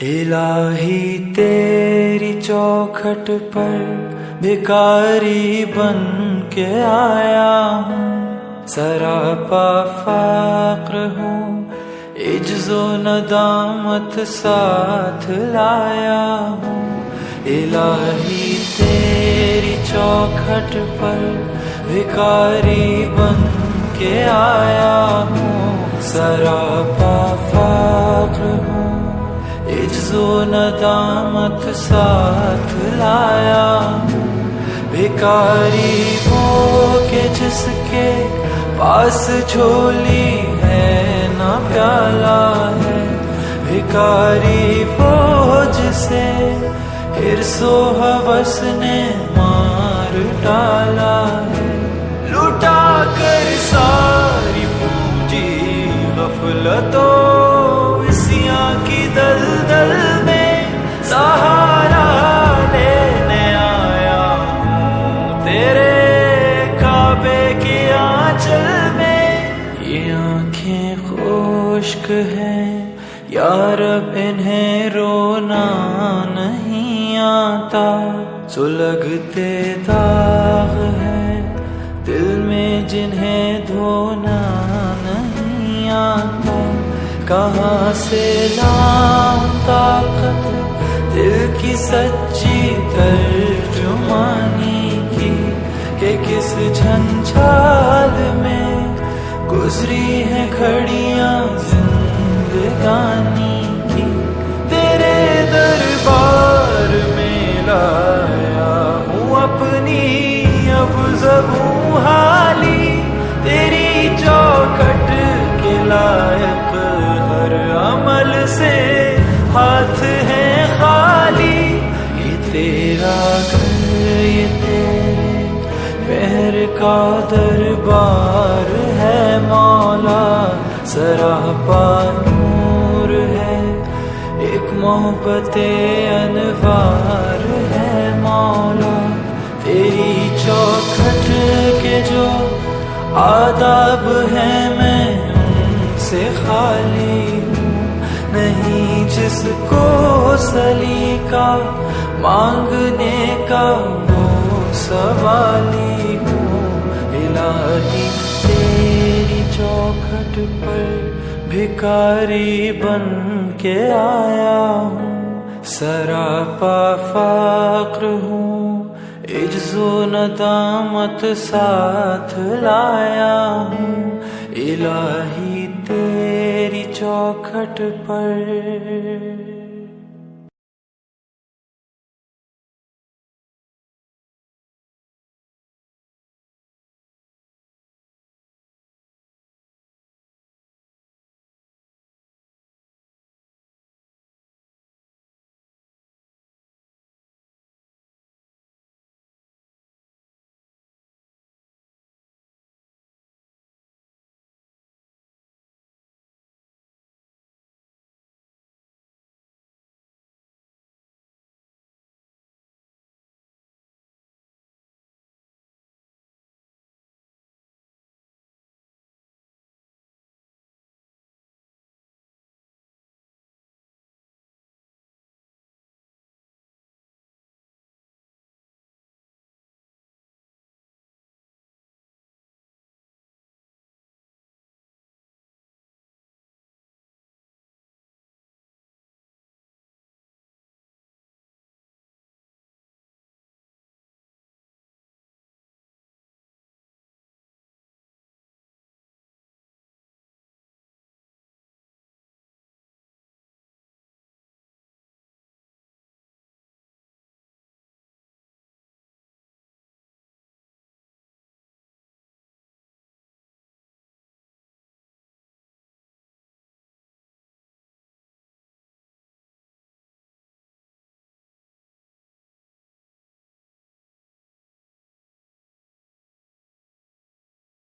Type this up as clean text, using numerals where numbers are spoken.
الہی تیری چوکھٹ پر بھکاری بن کے آیا ہوں، سراپا فقر ہوں، عجز و ندامت ساتھ لایا ہوں۔ الہی تیری چوکھٹ پر بھکاری بن کے آیا ہوں، سراپا فقر ہوں، عجز و ندامت ساتھ لایا ہوں۔ بھکاری وہ کہ جس کے پاس جھولی ہے نہ پیالہ ہے، بھکاری وہ جسے حرص و ہوس نے مار ڈالا ہے۔ لوٹا کر ساری پونجی غفلت و عصیاں کی دلدل میں سہارا لینے آیا ہوں، تیرے کعبے کی آنچل میں۔ یہ آنکھیں خشک ہیں یا رب، انہیں رونا نہیں آتا، سلگتے داغ ہیں دل میں جنہیں دھونا نہیں آتا۔ کہاں سے لاؤں طاقت دل کی سچی ترجمانی کی، کہ کس جھنجھال میں گزری ہیں گھڑیاں زندگانی کی۔ تیرے دربار میں لایا ہوں اپنی اب زبوں حالی، تیری چوکھٹ کے لائق ہر عمل سے ہاتھ ہے خالی۔ یہ تیرا گھر، یہ تیرے پہر کا دربار ہے مولا، سراپا نور ہے، ایک محبت انوار ہے مولا۔ تیری چوکھٹ کے جو آداب ہیں میں ان سے خالی ہوں، نہیں جس کو سلیقہ مانگنے کا وہ سوالی ہوں۔ الہی تیری چوکھٹ پر بھکاری بن کے آیا ہوں، سراپا فقر ہوں، عجز و ندامت ساتھ لایا ہوں۔ الہی تیری چوکھٹ پر